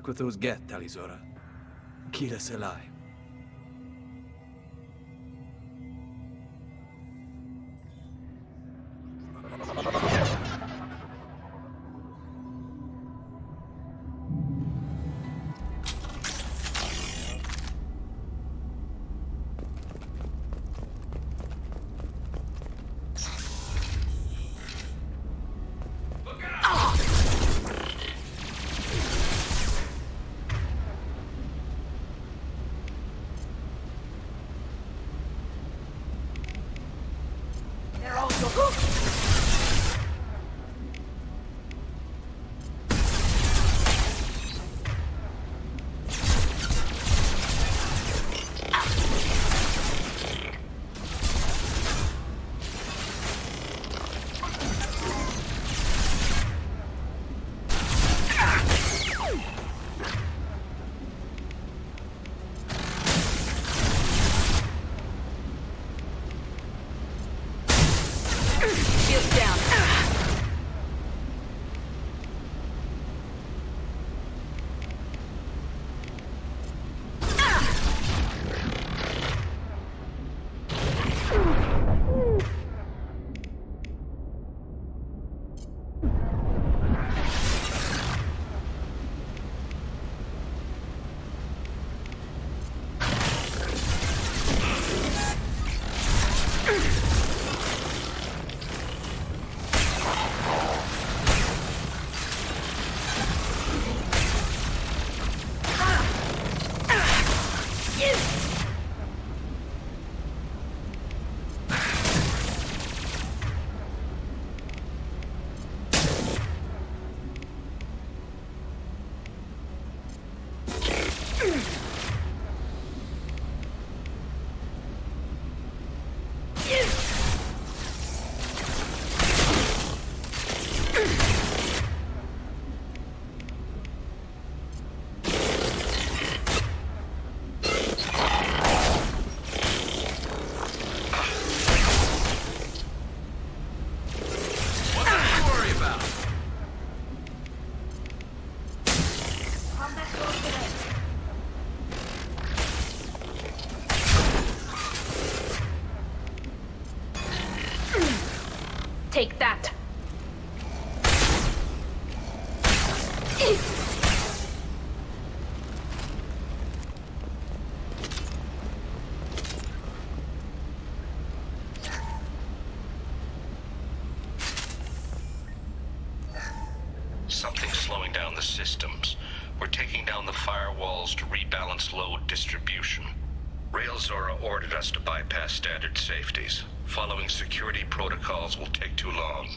luck with those Geth, Talizora. Keep us alive. Take that. Something's slowing down the systems. We're taking down the firewalls to rebalance load distribution. Railzora ordered us to bypass standard safeties. Following security protocols will take too long.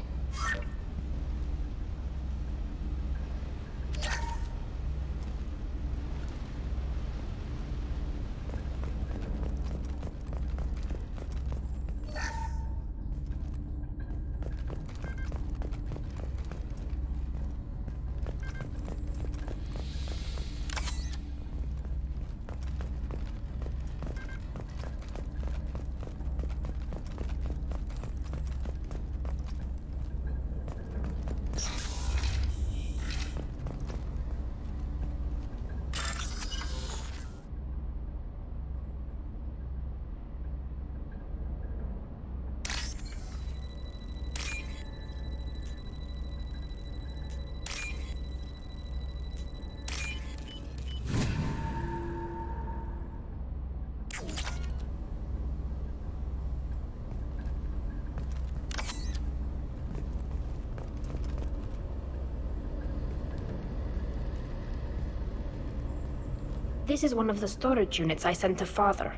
This is one of the storage units I sent to Father.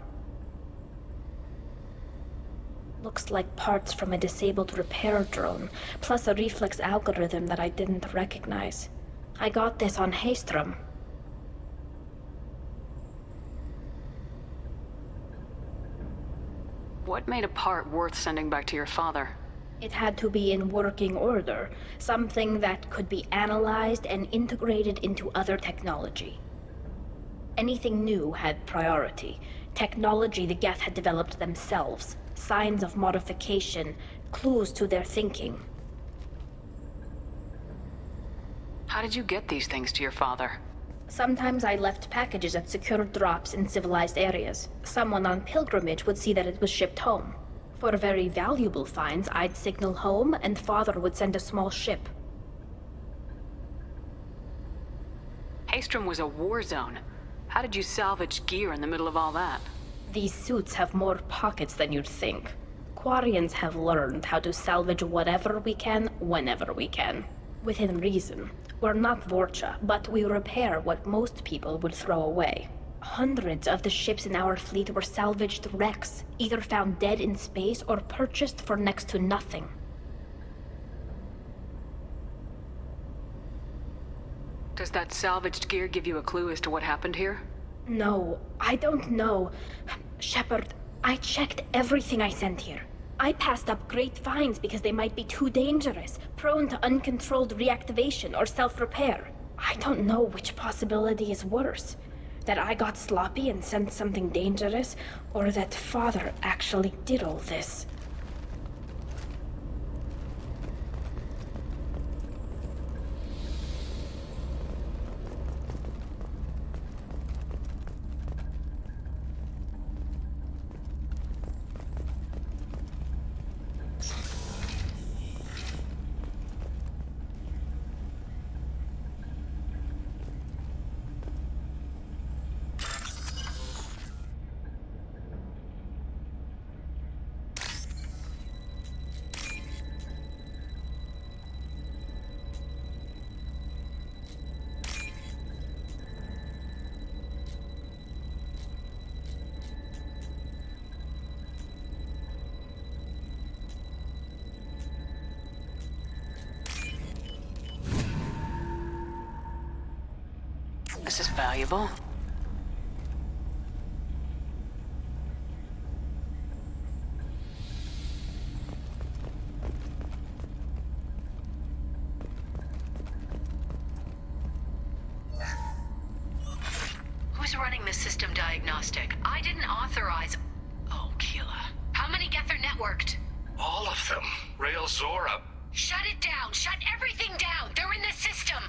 Looks like parts from a disabled repair drone, plus a reflex algorithm that I didn't recognize. I got this on Haystrom. What made a part worth sending back to your father? It had to be in working order, something that could be analyzed and integrated into other technology. Anything new had priority. Technology the Geth had developed themselves, signs of modification, clues to their thinking. How did you get these things to your father? Sometimes I left packages at secure drops in civilized areas. Someone on pilgrimage would see that it was shipped home. For very valuable finds, I'd signal home, and Father would send a small ship. Haestrom was a war zone. How did you salvage gear in the middle of all that? These suits have more pockets than you'd think. Quarians have learned how to salvage whatever we can, whenever we can. Within reason. We're not Vorcha, but we repair what most people would throw away. Hundreds of the ships in our fleet were salvaged wrecks, either found dead in space or purchased for next to nothing. Does that salvaged gear give you a clue as to what happened here? No, I don't know. Shepard, I checked everything I sent here. I passed up great finds because they might be too dangerous, prone to uncontrolled reactivation or self-repair. I don't know which possibility is worse. That I got sloppy and sent something dangerous, or that Father actually did all this. This is valuable. Who's running the system diagnostic? I didn't authorize... Oh, Keela. How many get their networked? All of them. Rail Zora. Shut it down! Shut everything down! They're in the system!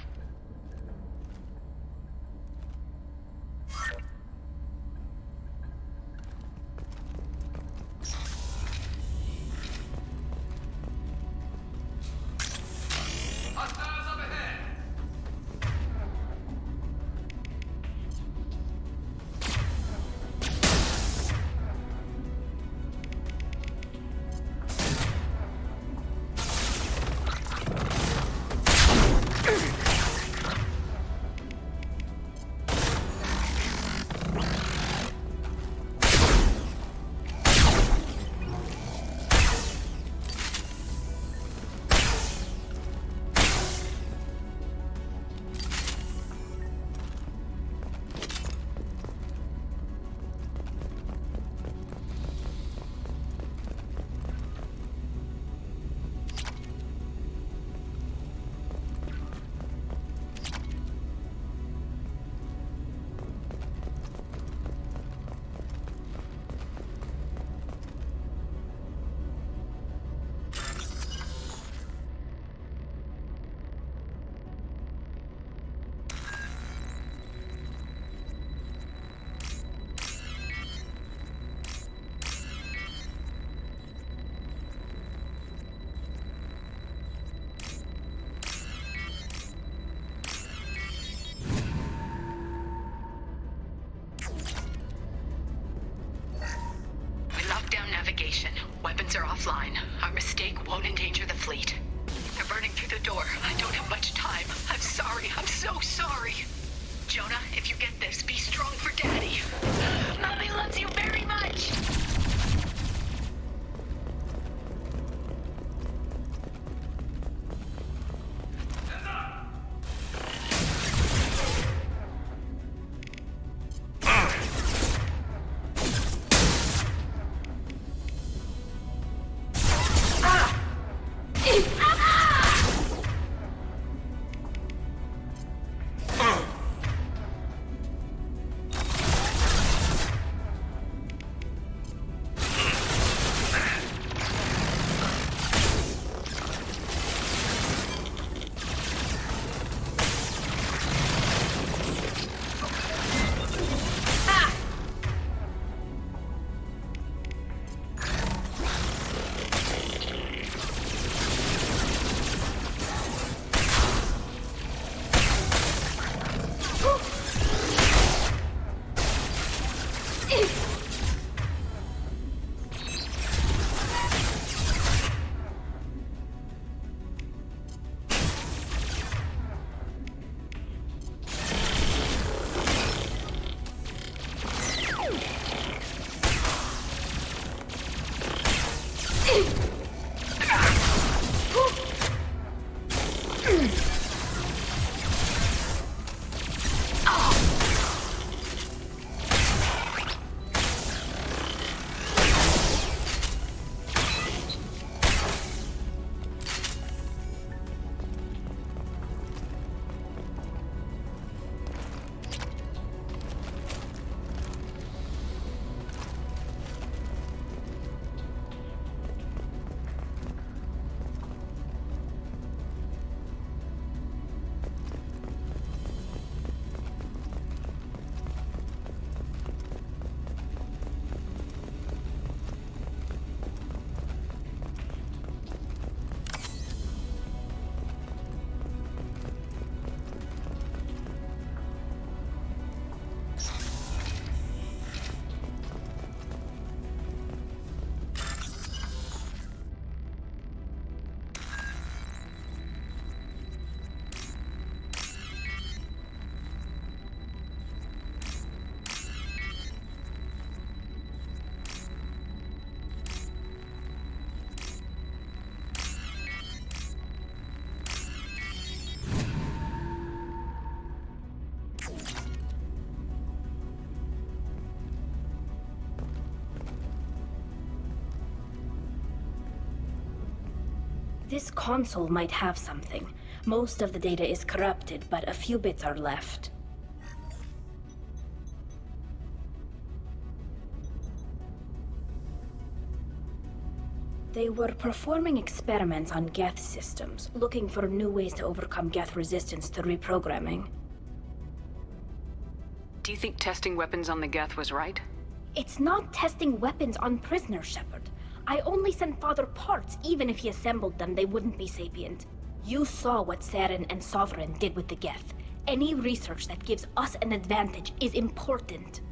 Weapons are offline. Our mistake won't endanger the fleet. They're burning through the door. I don't have much time. I'm sorry. I'm so sorry. Jonah, if you get this, be strong for Daddy. Mommy loves you very much. This console might have something. Most of the data is corrupted, but a few bits are left. They were performing experiments on Geth systems, looking for new ways to overcome Geth resistance to reprogramming. Do you think testing weapons on the Geth was right? It's not testing weapons on prisoners, Shepard. I only sent Father parts. Even if he assembled them, they wouldn't be sapient. You saw what Saren and Sovereign did with the Geth. Any research that gives us an advantage is important.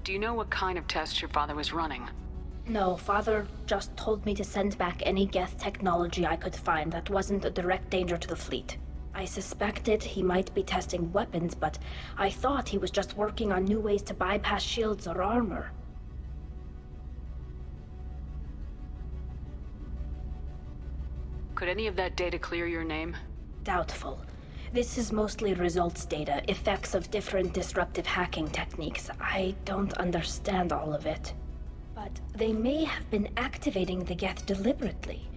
Do you know what kind of tests your father was running? No, Father just told me to send back any Geth technology I could find that wasn't a direct danger to the fleet. I suspected he might be testing weapons, but I thought he was just working on new ways to bypass shields or armor. Could any of that data clear your name? Doubtful. This is mostly results data, effects of different disruptive hacking techniques. I don't understand all of it. But they may have been activating the Geth deliberately.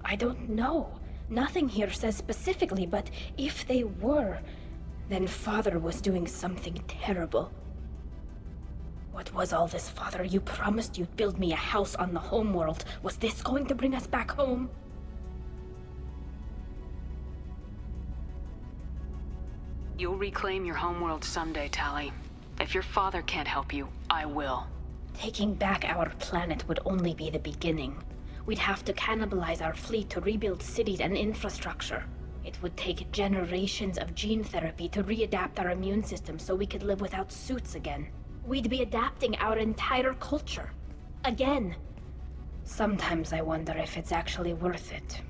I don't know. Nothing here says specifically, but if they were, then Father was doing something terrible. What was all this, Father? You promised you'd build me a house on the homeworld. Was this going to bring us back home? You'll reclaim your homeworld someday, Tali. If your father can't help you, I will. Taking back our planet would only be the beginning. We'd have to cannibalize our fleet to rebuild cities and infrastructure. It would take generations of gene therapy to readapt our immune system so we could live without suits again. We'd be adapting our entire culture. Again. Sometimes I wonder if it's actually worth it.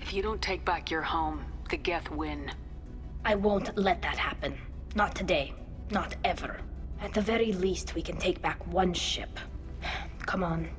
If you don't take back your home, the Geth win. I won't let that happen. Not today. Not ever. At the very least, we can take back one ship. Come on.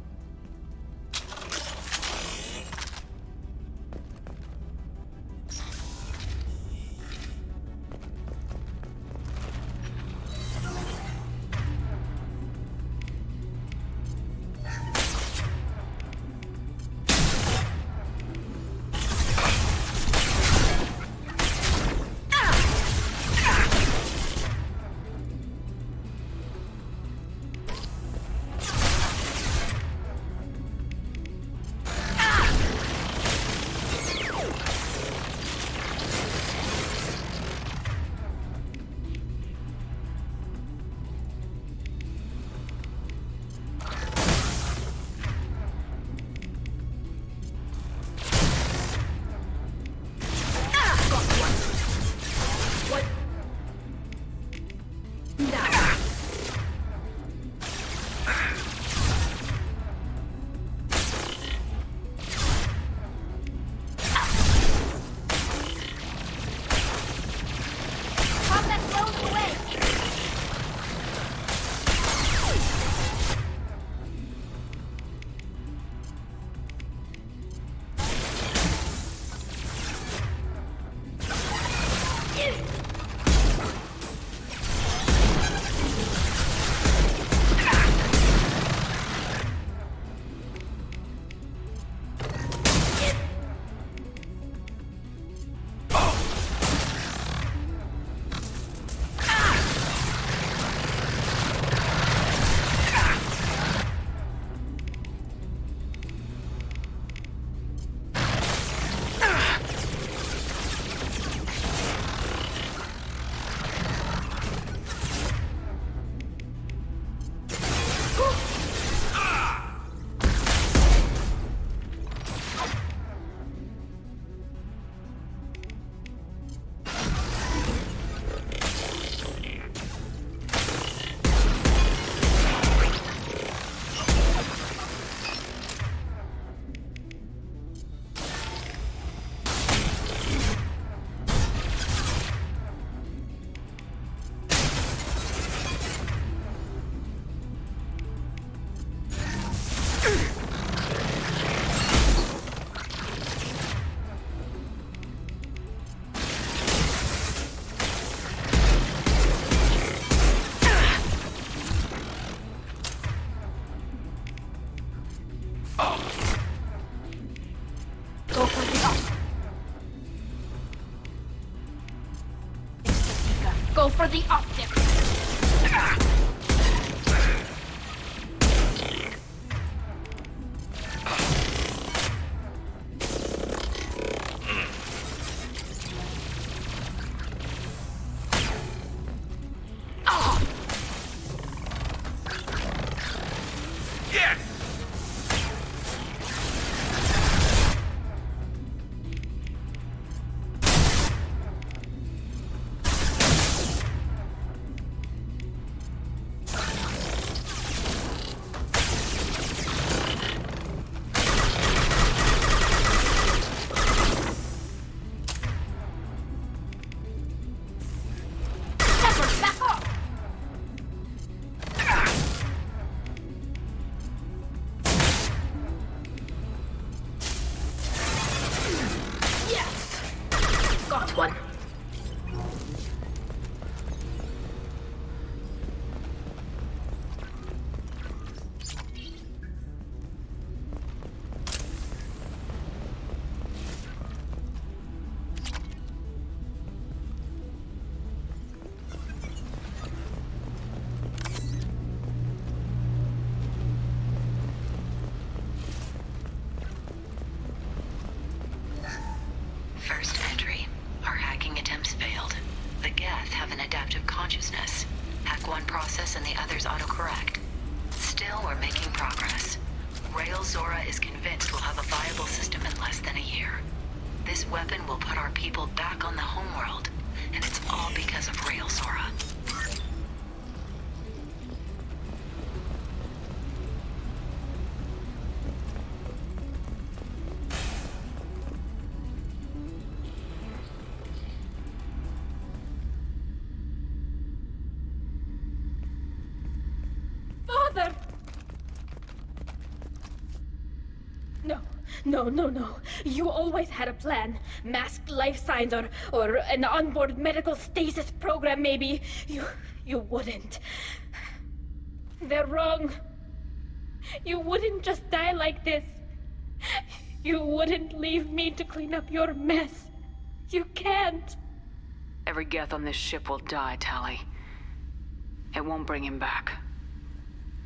the optics! One. First entry. Our hacking attempts failed. The Geth have an adaptive consciousness. Hack one process and the others autocorrect. Still, we're making progress. Rail Zora is convinced we'll have a viable system in less than a year. This weapon will put our people back on the homeworld, and it's all because of Rail Zora. No. You always had a plan. Masked life signs or an onboard medical stasis program, maybe. You wouldn't. They're wrong. You wouldn't just die like this. You wouldn't leave me to clean up your mess. You can't. Every Geth on this ship will die, Tali. It won't bring him back.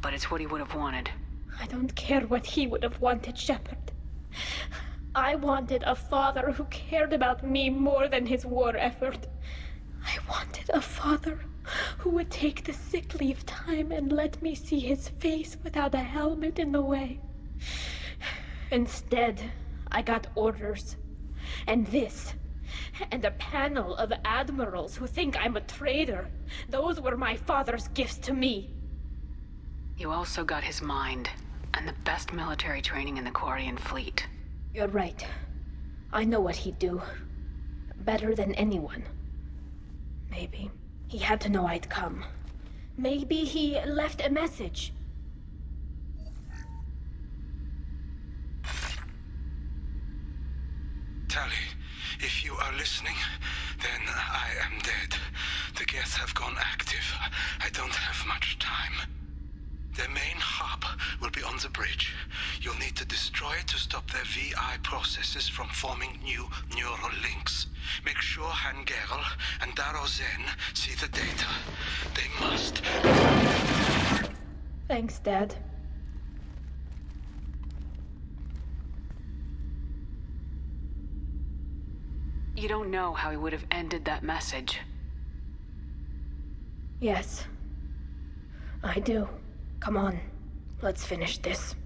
But it's what he would have wanted. I don't care what he would have wanted, Shepard. I wanted a father who cared about me more than his war effort. I wanted a father who would take the sick leave time and let me see his face without a helmet in the way. Instead, I got orders. And this. And a panel of admirals who think I'm a traitor. Those were my father's gifts to me. You also got his mind, and the best military training in the Quarian fleet. You're right. I know what he'd do. Better than anyone. Maybe he had to know I'd come. Maybe he left a message. Tali, if you are listening, then I am dead. The Geth have gone active. I don't have much time. Their main hub will be on the bridge. You'll need to destroy it to stop their VI processes from forming new neural links. Make sure Hangerel and Darozen see the data. They must. Thanks, Dad. You don't know how he would have ended that message. Yes. I do. Come on. Let's finish this.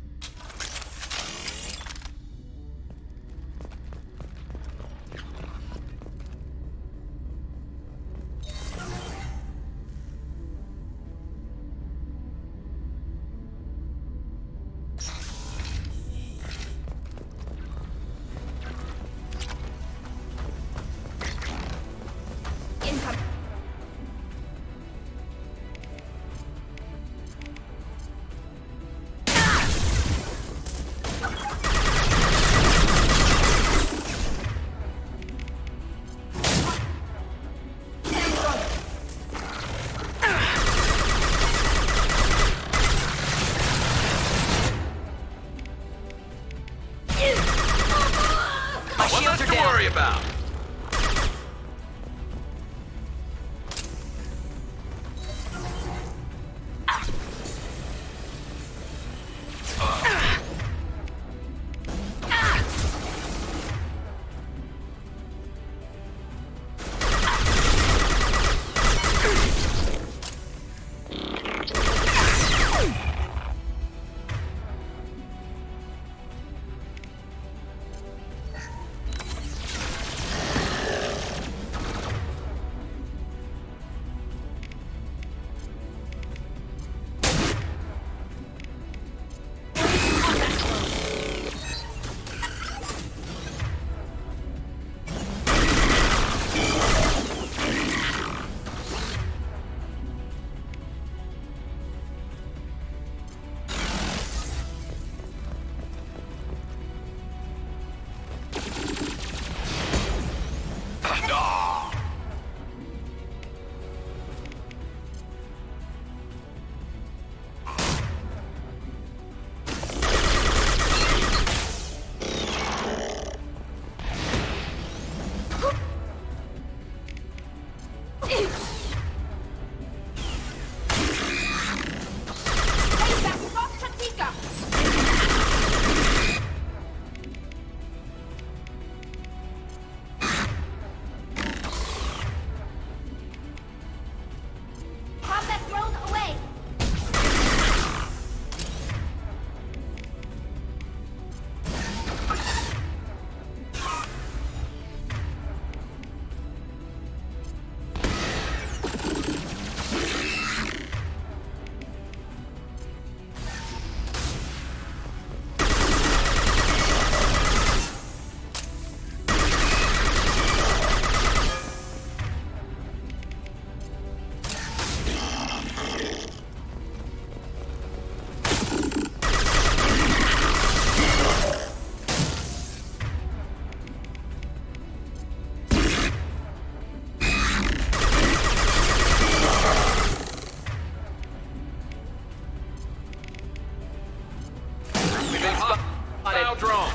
spotted. Bow drawn.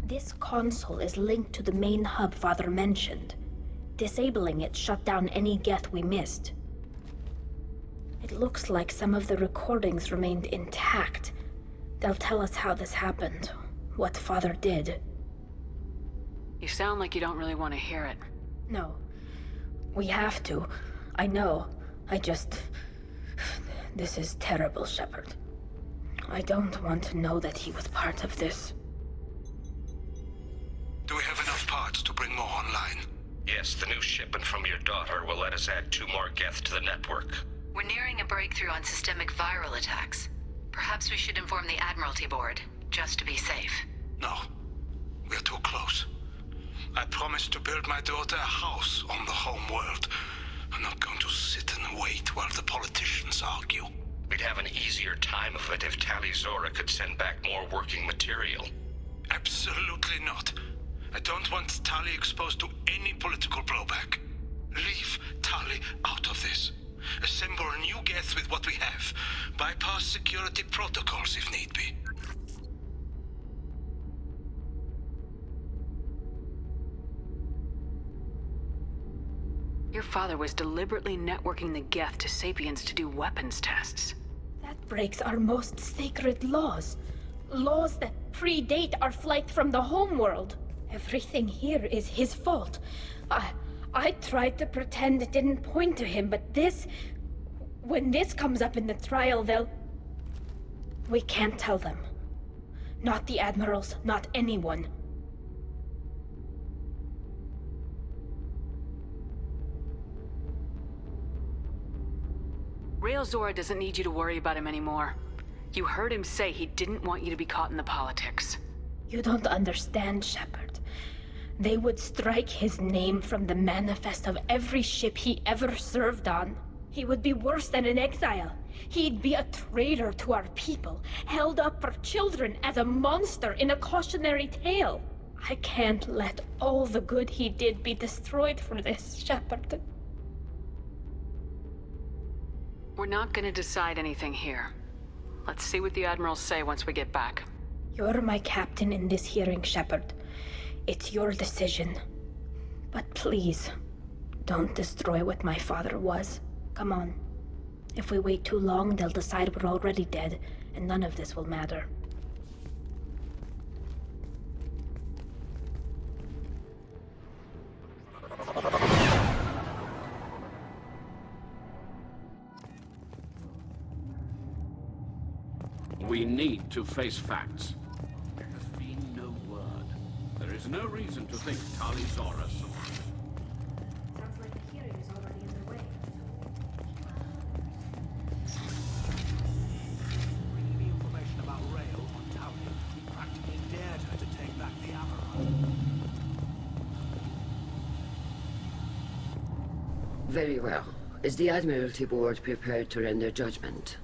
This console is linked to the main hub Father mentioned. Disabling it shut down any geth we missed. It looks like some of the recordings remained intact. They'll tell us how this happened, what Father did. You sound like you don't really want to hear it. No. We have to. I know. This is terrible, Shepard. I don't want to know that he was part of this. Do we have enough parts to bring more online? Yes, the new shipment from your daughter will let us add 2 more geth to the network. We're nearing a breakthrough on systemic viral attacks. Perhaps we should inform the Admiralty Board, just to be safe. No. We're too close. I promised to build my daughter a house on the home world. I'm not going to sit and wait while the politicians argue. We'd have an easier time of it if Tali Zora could send back more working material. Absolutely not. I don't want Tali exposed to any political blowback. Leave Tali out of this. Assemble new geth with what we have. Bypass security protocols if need be. Your father was deliberately networking the geth to Sapiens to do weapons tests. That breaks our most sacred laws. Laws that predate our flight from the homeworld. Everything here is his fault. I tried to pretend it didn't point to him, but this... When this comes up in the trial, they'll... We can't tell them. Not the admirals, not anyone. Rail Zora doesn't need you to worry about him anymore. You heard him say he didn't want you to be caught in the politics. You don't understand, Shepard. They would strike his name from the manifest of every ship he ever served on. He would be worse than an exile. He'd be a traitor to our people, held up for children as a monster in a cautionary tale. I can't let all the good he did be destroyed for this, Shepard. We're not gonna decide anything here. Let's see what the admirals say once we get back. You're my captain in this hearing, Shepard. It's your decision. But please, don't destroy what my father was. Come on. If we wait too long, they'll decide we're already dead, and none of this will matter. We need to face facts. There has been no word. There is no reason to think Tali Zora survived. Sounds like the hearing is already underway. Bringing the information about Rail on Tali, we practically dared her to take back the Amaranth. Very well. Is the Admiralty Board prepared to render judgment?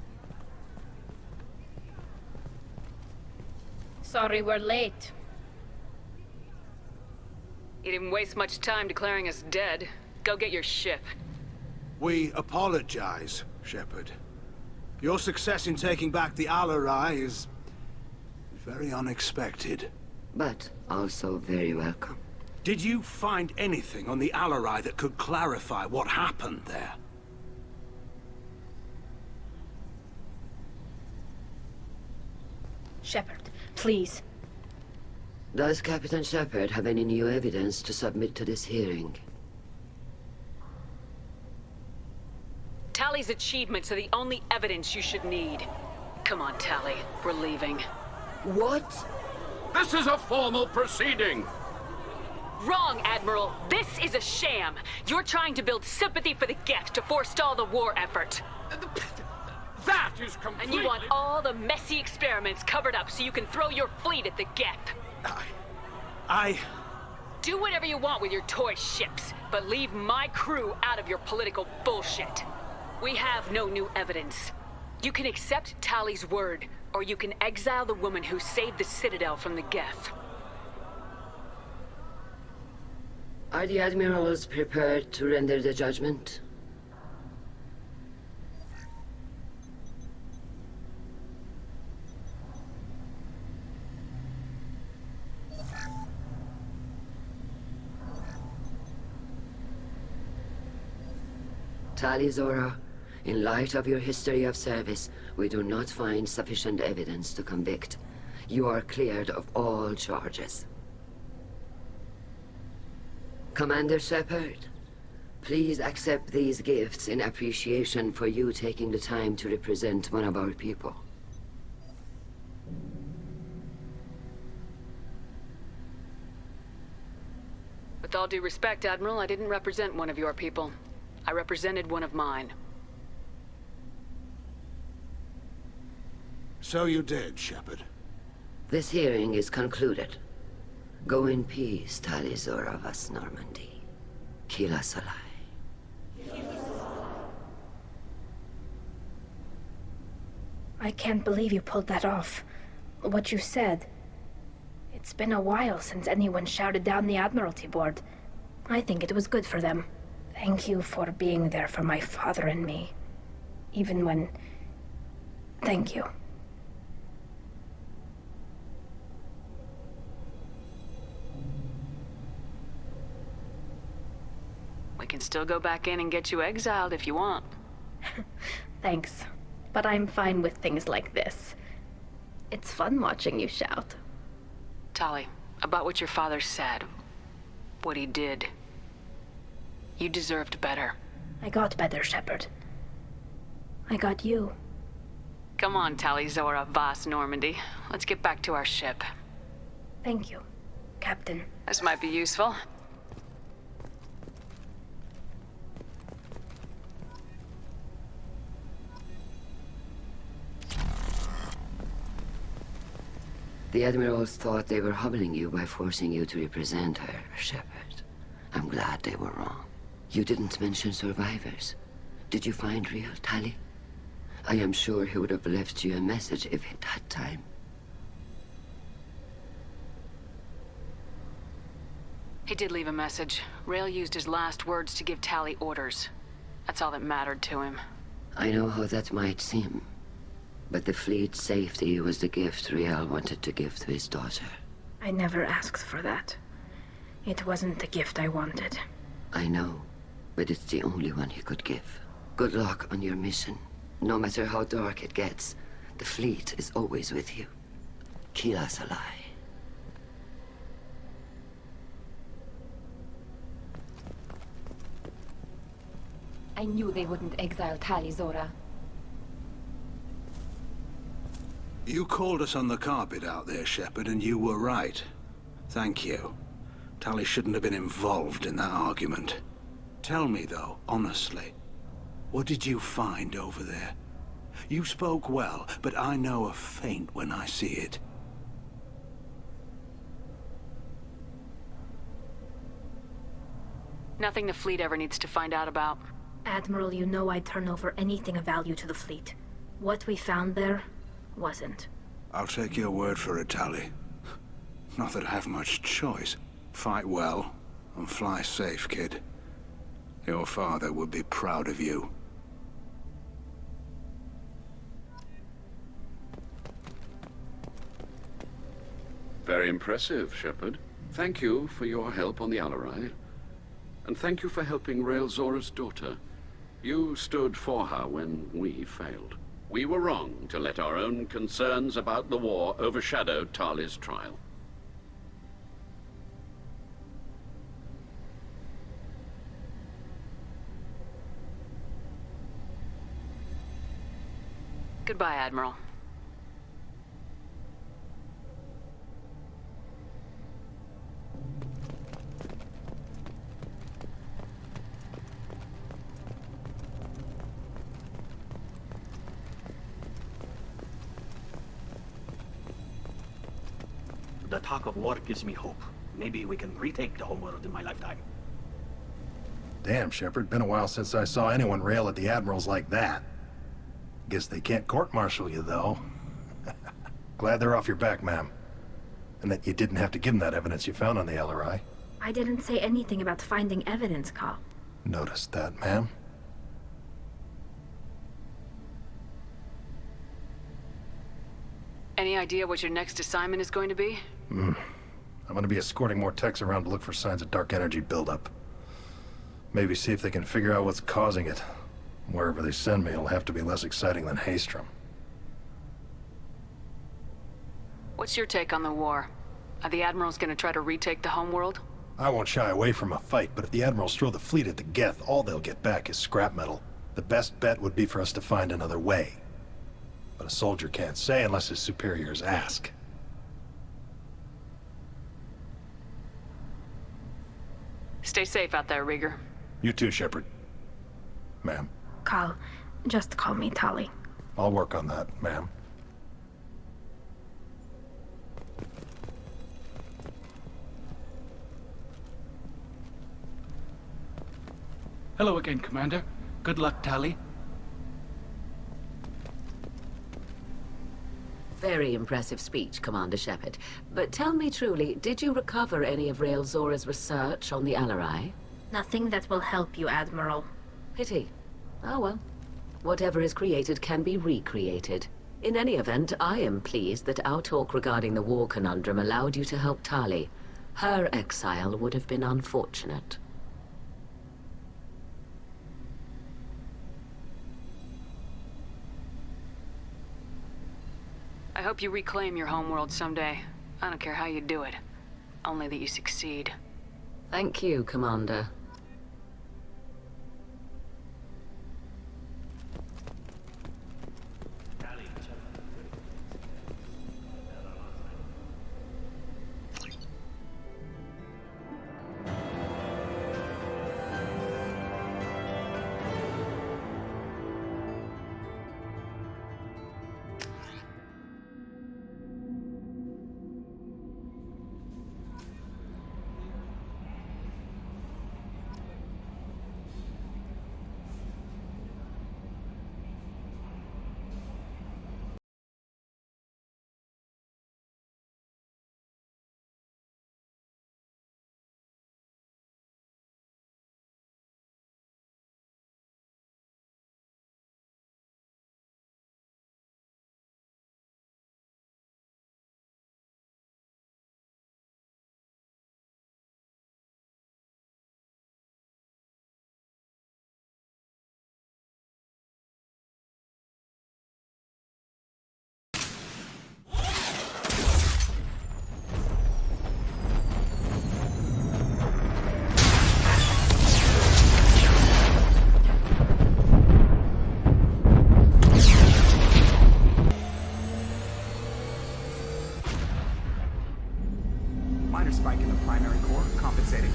Sorry we're late. You didn't waste much time declaring us dead. Go get your ship. We apologize, Shepard. Your success in taking back the Alarai is very unexpected. But also very welcome. Did you find anything on the Alarai that could clarify what happened there? Shepard, please. Does Captain Shepard have any new evidence to submit to this hearing? Tali's achievements are the only evidence you should need. Come on, Tali. We're leaving. What? This is a formal proceeding! Wrong, Admiral. This is a sham. You're trying to build sympathy for the Geth to forestall the war effort. That is completely... And you want all the messy experiments covered up so you can throw your fleet at the Geth. Do whatever you want with your toy ships, but leave my crew out of your political bullshit. We have no new evidence. You can accept Tali's word, or you can exile the woman who saved the Citadel from the Geth. Are the admirals prepared to render the judgment? Tali Zora, in light of your history of service, we do not find sufficient evidence to convict. You are cleared of all charges. Commander Shepard, please accept these gifts in appreciation for you taking the time to represent one of our people. With all due respect, Admiral, I didn't represent one of your people. I represented one of mine. So you did, Shepard. This hearing is concluded. Go in peace, Tali Zora vas Normandy. Kila Salai. I can't believe you pulled that off. What you said. It's been a while since anyone shouted down the Admiralty Board. I think it was good for them. Thank you for being there for my father and me. Even when... Thank you. We can still go back in and get you exiled if you want. Thanks. But I'm fine with things like this. It's fun watching you shout. Tali, about what your father said. What he did. You deserved better. I got better, Shepard. I got you. Come on, Tali Zora vas Normandy. Let's get back to our ship. Thank you, Captain. This might be useful. The admirals thought they were humbling you by forcing you to represent her, Shepard. I'm glad they were wrong. You didn't mention survivors. Did you find real Tali? I am sure he would have left you a message if he'd had time. He did leave a message. Rail used his last words to give Tali orders. That's all that mattered to him. I know how that might seem, but the fleet's safety was the gift Rael wanted to give to his daughter. I never asked for that. It wasn't the gift I wanted. I know, but it's the only one he could give. Good luck on your mission. No matter how dark it gets, the fleet is always with you. Kila Salai. I knew they wouldn't exile Tali Zora. You called us on the carpet out there, Shepard, and you were right. Thank you. Tali shouldn't have been involved in that argument. Tell me, though, honestly, what did you find over there? You spoke well, but I know a feint when I see it. Nothing the fleet ever needs to find out about. Admiral, you know I'd turn over anything of value to the fleet. What we found there wasn't. I'll take your word for it, Tali. Not that I have much choice. Fight well, and fly safe, kid. Your father would be proud of you. Very impressive, Shepard. Thank you for your help on the Alarai. And thank you for helping Rael Zora's daughter. You stood for her when we failed. We were wrong to let our own concerns about the war overshadow Tali's trial. Goodbye, Admiral. The talk of war gives me hope. maybe we can retake the homeworld in my lifetime. Damn, Shepard. Been a while since I saw anyone rail at the admirals like that. Guess they can't court-martial you, though. Glad they're off your back, ma'am. And that you didn't have to give them that evidence you found on the LRI. I didn't say anything about finding evidence, Carl. Noticed that, ma'am. Any idea what your next assignment is going to be? I'm gonna be escorting more techs around to look for signs of dark energy buildup. Maybe see if they can figure out what's causing it. Wherever they send me, it'll have to be less exciting than Haystrom. What's your take on the war? Are the admirals gonna try to retake the homeworld? I won't shy away from a fight, but if the admirals throw the fleet at the Geth, all they'll get back is scrap metal. The best bet would be for us to find another way. But a soldier can't say unless his superiors ask. Stay safe out there, Rieger. You too, Shepard. Ma'am. Carl, just call me Tali. I'll work on that, ma'am. Hello again, Commander. Good luck, Tali. Very impressive speech, Commander Shepard. But tell me truly, did you recover any of Rael Zora's research on the LRI? Nothing that will help you, Admiral. Pity. Oh well. Whatever is created can be recreated. In any event, I am pleased that our talk regarding the war conundrum allowed you to help Tali. Her exile would have been unfortunate. I hope you reclaim your homeworld someday. I don't care how you do it. Only that you succeed. Thank you, Commander. Minor spike in the primary core, compensating.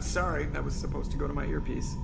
Sorry, that was supposed to go to my earpiece.